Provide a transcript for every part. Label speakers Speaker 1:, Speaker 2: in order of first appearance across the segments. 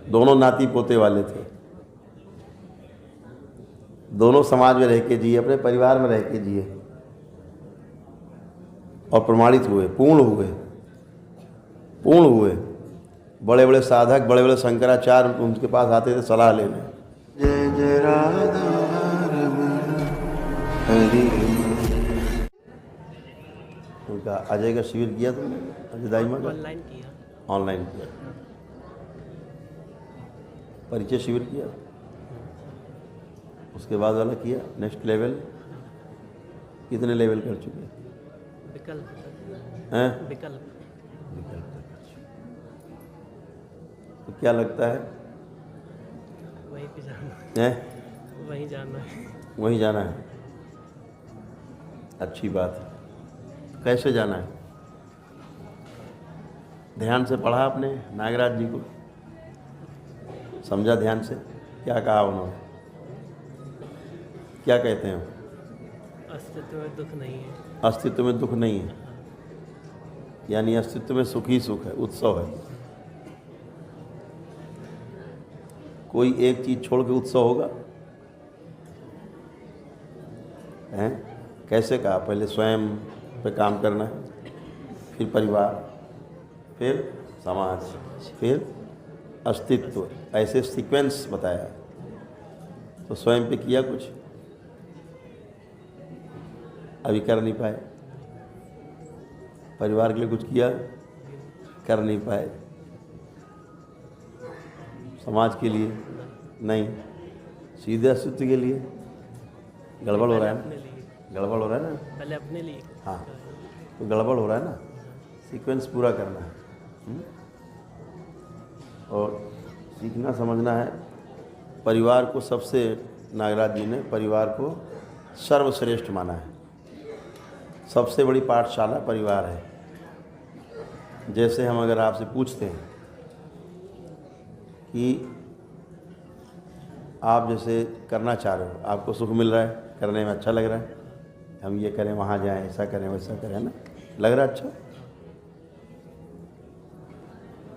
Speaker 1: दोनों नाती पोते वाले थे, दोनों समाज में रह के जिए, अपने परिवार में रह के जिए और प्रमाणित हुए, पूर्ण हुए। बड़े बड़े साधक, बड़े बड़े शंकराचार्य उनके पास आते थे सलाह लेने। जय जय राधा रमण हरि। उनका अजय का शिविर किया तुमने? अजय दाईमा का
Speaker 2: ऑनलाइन किया।
Speaker 1: ऑनलाइन किया। परिचय शिविर किया, उसके बाद वाला किया नेक्स्ट लेवल। कितने लेवल कर चुके
Speaker 2: विकल्प
Speaker 1: हैं?
Speaker 2: विकल्प।
Speaker 1: तो क्या लगता है?
Speaker 2: वहीं पे जाना
Speaker 1: हैं?
Speaker 2: वहीं जाना है।
Speaker 1: वहीं जाना है, अच्छी बात है। कैसे जाना है? ध्यान से पढ़ा आपने नागराज जी को? समझा ध्यान से? क्या कहा उन्होंने? क्या कहते हैं?
Speaker 2: अस्तित्व में दुख नहीं है।
Speaker 1: अस्तित्व में दुख नहीं है, यानी अस्तित्व में सुख ही सुख है, उत्सव है। कोई एक चीज छोड़ के उत्सव होगा? हैं? कैसे कहा? पहले स्वयं पे काम करना है, फिर परिवार, फिर समाज, फिर अस्तित्व, ऐसे सीक्वेंस बताया। तो स्वयं पे किया कुछ? अभी कर नहीं पाए। परिवार के लिए कुछ किया? कर नहीं पाए। समाज के लिए नहीं, सीधे अस्तित्व के लिए। गड़बड़ हो रहा है ना? गड़बड़ हो रहा है ना?
Speaker 2: पहले अपने लिए।
Speaker 1: हाँ, तो गड़बड़ हो रहा है ना? सीक्वेंस पूरा करना है। और सीखना समझना है। परिवार को सबसे, नागराज जी ने परिवार को सर्वश्रेष्ठ माना है। सबसे बड़ी पाठशाला परिवार है। जैसे हम अगर आपसे पूछते हैं कि आप जैसे करना चाह रहे हो, आपको सुख मिल रहा है, करने में अच्छा लग रहा है, हम ये करें, वहाँ जाएं, ऐसा करें, वैसा करें, ना लग रहा है अच्छा?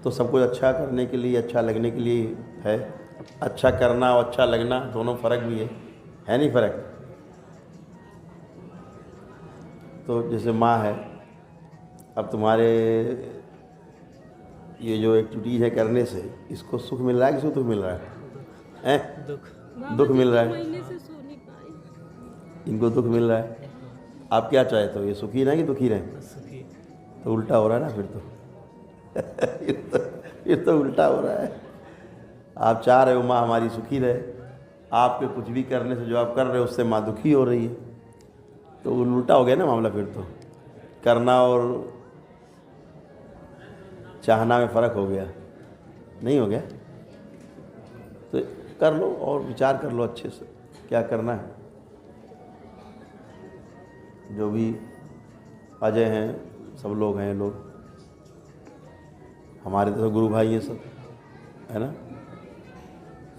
Speaker 1: तो सब कुछ अच्छा करने के लिए, अच्छा लगने के लिए है। अच्छा करना और अच्छा लगना दोनों फ़र्क भी है नहीं फ़र्क? तो जैसे माँ है, अब तुम्हारे ये जो एक्टिविटीज़ है करने से इसको सुख मिल रहा है कि सुख मिल रहा है? हैं? दुख मिल रहा है। इनको दुख मिल रहा है। आप क्या चाहते हो, ये सुखी रहें कि दुखी रहें?
Speaker 2: सुखी।
Speaker 1: तो उल्टा हो रहा है ना फिर तो। फिर तो उल्टा हो रहा है। आप चाह रहे हो माँ हमारी सुखी रहे, आपके कुछ भी करने से जो आप कर रहे हो उससे माँ दुखी हो रही है, तो उल्टा हो गया ना मामला। फिर तो करना और चाहना में फ़र्क हो गया, नहीं हो गया? तो कर लो और विचार कर लो अच्छे से क्या करना है। जो भी अजय हैं, सब लोग हैं, लोग हमारे तो गुरु भाई ये सब है ना,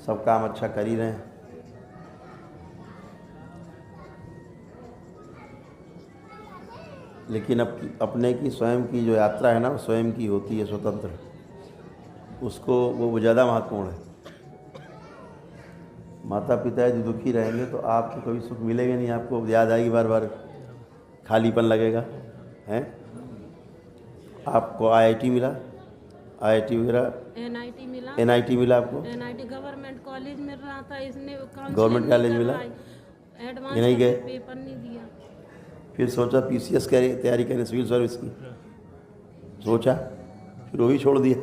Speaker 1: सब काम अच्छा कर ही रहे हैं। लेकिन अपने की स्वयं की जो यात्रा है ना, वो स्वयं की होती है, स्वतंत्र, उसको वो ज़्यादा महत्वपूर्ण है। माता पिता यदि दुखी रहेंगे तो आपको कभी सुख मिलेगा नहीं, आपको याद आएगी बार बार, खालीपन लगेगा। हैं? आपको आईआईटी मिला, आईआईटी वगैरह,
Speaker 3: एनआईटी मिला,
Speaker 1: एनआईटी मिला आपको,
Speaker 3: एनआईटी गवर्नमेंट कॉलेज मिल रहा था, इसने
Speaker 1: गवर्नमेंट कॉलेज मिला,
Speaker 3: एडवांस
Speaker 1: ये नहीं गए?
Speaker 3: पेपर नहीं दिया।
Speaker 1: फिर सोचा पीसीएस की तैयारी करें, सिविल सर्विस की, सोचा, फिर वो भी छोड़ दिया।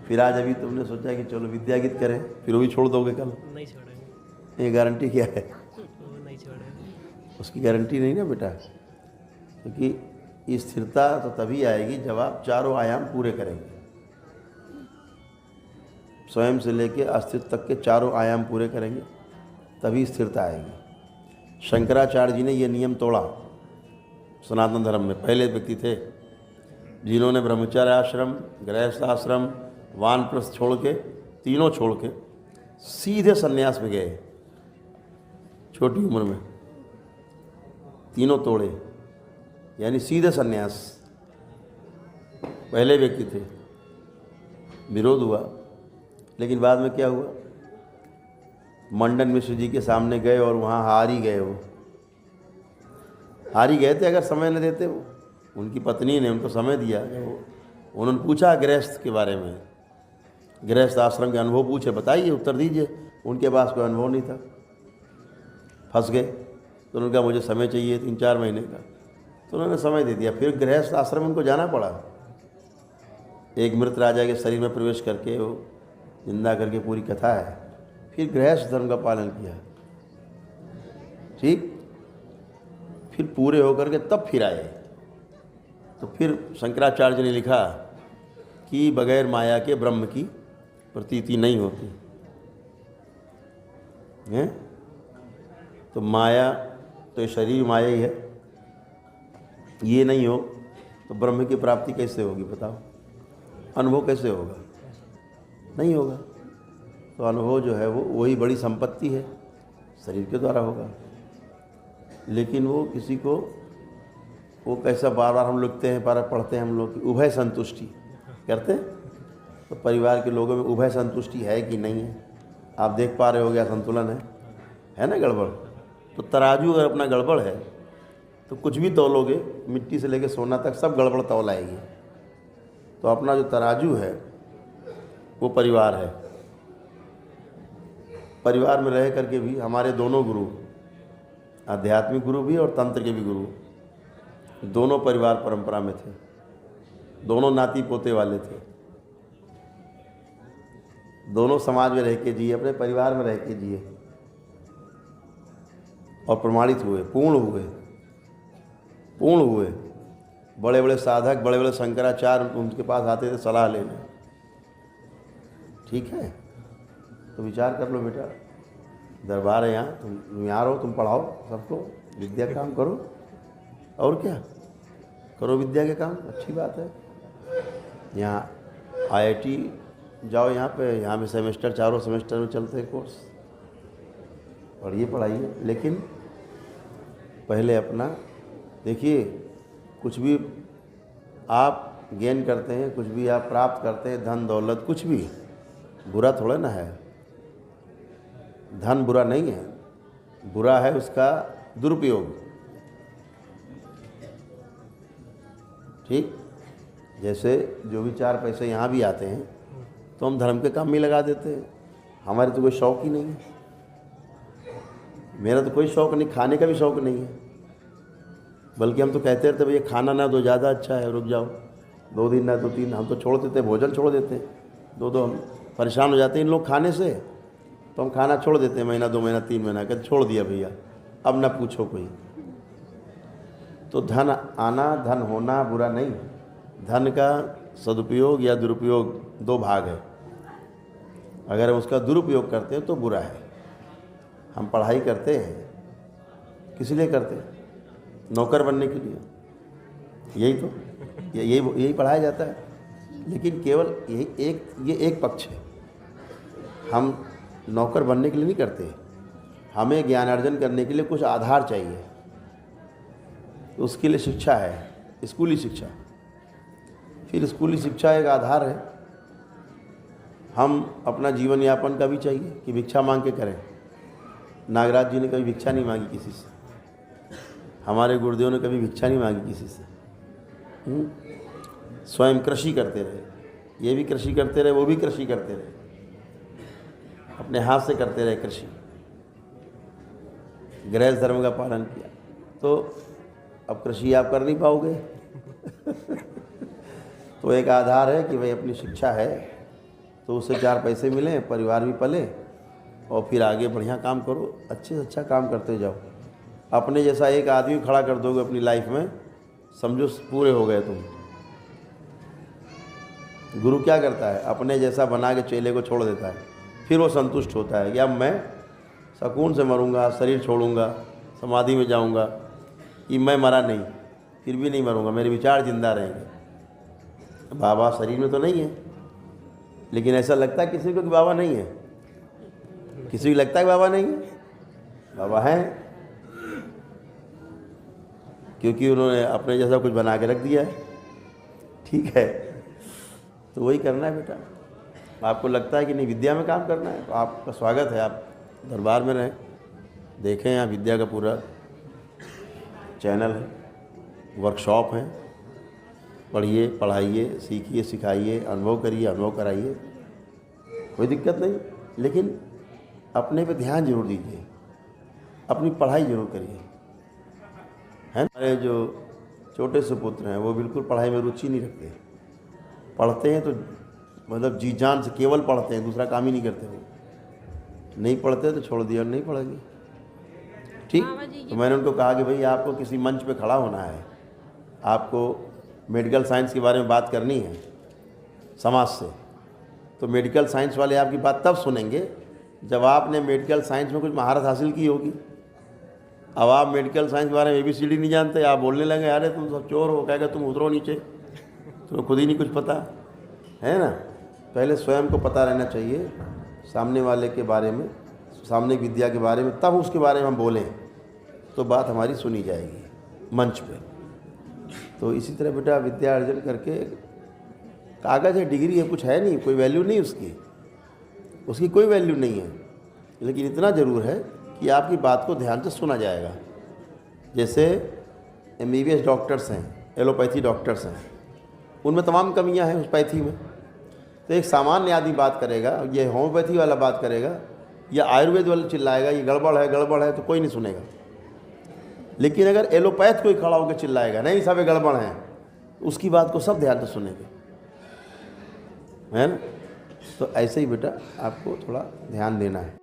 Speaker 1: फिर आज अभी तुमने सोचा कि चलो विद्यागीत करें, फिर वो भी छोड़ दोगे कल?
Speaker 2: नहीं छोड़ेंगे।
Speaker 1: ये गारंटी क्या है?
Speaker 2: वो नहीं छोड़ेंगे।
Speaker 1: उसकी गारंटी नहीं ना बेटा, क्योंकि स्थिरता तो तभी आएगी जब आप चारों आयाम पूरे करेंगे। स्वयं से लेके अस्तित्व तक के चारों आयाम पूरे करेंगे तभी स्थिरता आएगी। शंकराचार्य जी ने ये नियम तोड़ा। सनातन धर्म में पहले व्यक्ति थे जिन्होंने ब्रह्मचर्य आश्रम, गृहस्थ आश्रम, वानप्रस्थ छोड़ के, तीनों छोड़ के सीधे सन्यास में गए। छोटी उम्र में तीनों तोड़े, यानी सीधे सन्यास। पहले व्यक्ति थे, विरोध हुआ, लेकिन बाद में क्या हुआ, मंडन मिश्र जी के सामने गए और वहाँ हार ही गए। वो हार ही गए थे, अगर समय न देते वो। उनकी पत्नी ने उनको समय दिया। उन्होंने पूछा गृहस्थ के बारे में, गृहस्थ आश्रम के अनुभव पूछे, बताइए, उत्तर दीजिए। उनके पास कोई अनुभव नहीं था, फंस गए। तो उन्होंने कहा मुझे समय चाहिए 3-4 महीने का। तो उन्होंने समय दे दिया। फिर गृहस्थ आश्रम उनको जाना पड़ा। एक मृत राजा के शरीर में प्रवेश करके वो जिंदा करके पूरी कथा है। फिर गृहस्थ धर्म का पालन किया, ठीक। फिर पूरे होकर के तब फिर आए। तो फिर शंकराचार्य ने लिखा कि बगैर माया के ब्रह्म की प्रतीति नहीं होती है। तो माया, तो ये शरीर माया ही है, ये नहीं हो तो ब्रह्म की प्राप्ति कैसे होगी बताओ? अनुभव कैसे होगा? नहीं होगा। तो अनुभव जो है वो वही बड़ी संपत्ति है, शरीर के द्वारा होगा। लेकिन वो किसी को, वो कैसा बार बार हम लिखते हैं, बार पढ़ते हैं हम लोग कि उभय संतुष्टि करते हैं। तो परिवार के लोगों में उभय संतुष्टि है कि नहीं है? आप देख पा रहे हो, गया संतुलन है ना गड़बड़। तो तराजू अगर अपना गड़बड़ है तो कुछ भी तौलोगे, मिट्टी से लेकर सोना तक सब गड़बड़ तौल आएगी। तो अपना जो तराजू है वो परिवार है। परिवार में रह करके भी हमारे दोनों गुरु, आध्यात्मिक गुरु भी और तंत्र के भी गुरु, दोनों परिवार परंपरा में थे, दोनों नाती पोते वाले थे, दोनों समाज में रह के जिए, अपने परिवार में रह के जिए और प्रमाणित हुए, पूर्ण हुए। बड़े बड़े साधक, बड़े बड़े शंकराचार्य उनके पास आते थे सलाह लेने। ठीक है, तो विचार कर लो बेटा, दरबार है यहाँ, तुम यहाँ रहो, तुम पढ़ाओ सबको, विद्या का काम करो, और क्या करो, विद्या के काम, अच्छी बात है। यहाँ IIT जाओ, यहाँ पे सेमेस्टर, चारों सेमेस्टर में चलते हैं कोर्स, पढ़िए पढ़ाइए। लेकिन पहले अपना देखिए, कुछ भी आप गेन करते हैं, कुछ भी आप प्राप्त करते हैं, धन दौलत कुछ भी, बुरा थोड़ा ना है। धन बुरा नहीं है, बुरा है उसका दुरुपयोग। ठीक, जैसे जो भी 4 पैसे यहाँ भी आते हैं तो हम धर्म के काम में लगा देते हैं। हमारे तो कोई शौक ही नहीं है, मेरा तो कोई शौक नहीं, खाने का भी शौक नहीं है। बल्कि हम तो कहते रहते भैया खाना ना दो ज़्यादा अच्छा है, रुक जाओ 2 दिन ना 2 3, हम तो छोड़ देते, भोजन छोड़ देते, 2 हम परेशान हो जाते हैं इन लोग खाने से, तो हम खाना छोड़ देते हैं, महीना 2 महीना 3 महीना, कहते छोड़ दिया भैया, अब ना पूछो कोई। तो धन आना, धन होना बुरा नहीं। धन का सदुपयोग या दुरुपयोग 2 भाग है। अगर हम उसका दुरुपयोग करते हैं तो बुरा है। हम पढ़ाई करते हैं किस लिए करते हैं? नौकर बनने के लिए, यही तो, यही पढ़ाया जाता है। लेकिन केवल ये एक पक्ष है। हम नौकर बनने के लिए नहीं करते, हमें ज्ञानार्जन करने के लिए कुछ आधार चाहिए। तो उसके लिए शिक्षा है, स्कूली शिक्षा। फिर स्कूली शिक्षा एक आधार है। हम अपना जीवन यापन का भी चाहिए कि भिक्षा मांग के करें। नागराज जी ने कभी भिक्षा नहीं मांगी किसी से, हमारे गुरुदेव ने कभी भिक्षा नहीं मांगी किसी से। स्वयं कृषि करते रहे, ये भी कृषि करते रहे, वो भी कृषि करते रहे, अपने हाथ से करते रहे कृषि, गृहस्थ धर्म का पालन किया। तो अब कृषि आप कर नहीं पाओगे तो एक आधार है कि भाई अपनी शिक्षा है तो उससे 4 पैसे मिलें, परिवार भी पले, और फिर आगे बढ़िया काम करो, अच्छे से अच्छा काम करते जाओ। अपने जैसा एक आदमी खड़ा कर दोगे अपनी लाइफ में, समझो पूरे हो गए तुम। गुरु क्या करता है? अपने जैसा बना के चेले को छोड़ देता है, फिर वो संतुष्ट होता है कि अब मैं सुकून से मरूंगा, शरीर छोड़ूंगा, समाधि में जाऊंगा, कि मैं मरा नहीं, फिर भी नहीं मरूंगा, मेरे विचार जिंदा रहेंगे। बाबा शरीर में तो नहीं है, लेकिन ऐसा लगता है किसी को कि बाबा नहीं है। किसी को लगता है कि बाबा नहीं है, बाबा हैं, क्योंकि उन्होंने अपने जैसा कुछ बना के रख दिया है। ठीक है, तो वही करना है बेटा। आपको लगता है कि नहीं विद्या में काम करना है, तो आपका स्वागत है, आप दरबार में रहें, देखें यहाँ विद्या का पूरा चैनल है, वर्कशॉप हैं, पढ़िए, पढ़ाइए, सीखिए, सिखाइए, अनुभव करिए, अनुभव कराइए, कोई दिक्कत नहीं। लेकिन अपने पे ध्यान जरूर दीजिए, अपनी पढ़ाई जरूर करिए, है ना। हमारे जो छोटे सुपुत्र हैं वो बिल्कुल पढ़ाई में रुचि नहीं रखते, पढ़ते हैं तो मतलब जी जान से केवल पढ़ते हैं, दूसरा काम ही नहीं करते। वो नहीं पढ़ते तो छोड़ दिया, नहीं पढ़ेंगे, ठीक। तो मैंने उनको कहा कि भाई आपको किसी मंच पे खड़ा होना है, आपको मेडिकल साइंस के बारे में बात करनी है समाज से, तो मेडिकल साइंस वाले आपकी बात तब सुनेंगे जब आपने मेडिकल साइंस में कुछ महारत हासिल की होगी। अब आप मेडिकल साइंस के बारे में ABCD नहीं जानते, आप बोलने लगे अरे तुम सब चोर हो, कहेगा तुम उतरो नीचे, तुम्हें खुद ही नहीं कुछ पता है ना। पहले स्वयं को पता रहना चाहिए सामने वाले के बारे में, सामने विद्या के बारे में, तब उसके बारे में हम बोलें तो बात हमारी सुनी जाएगी मंच पे। तो इसी तरह बेटा विद्या अर्जन करके, कागज़ है, डिग्री है, कुछ है नहीं, कोई वैल्यू नहीं उसकी कोई वैल्यू नहीं है, लेकिन इतना ज़रूर है कि आपकी बात को ध्यान से सुना जाएगा। जैसे MBBS डॉक्टर्स हैं, एलोपैथी डॉक्टर्स हैं, उनमें तमाम कमियां हैं उस पैथी में। तो एक सामान्य आदमी बात करेगा, ये होम्योपैथी वाला बात करेगा या आयुर्वेद वाला चिल्लाएगा ये गड़बड़ है तो कोई नहीं सुनेगा। लेकिन अगर एलोपैथ कोई खड़ा होकर चिल्लाएगा नहीं सब गड़बड़ है, उसकी बात को सब ध्यान से सुनेंगे, है ना। तो ऐसे ही बेटा आपको थोड़ा ध्यान देना है।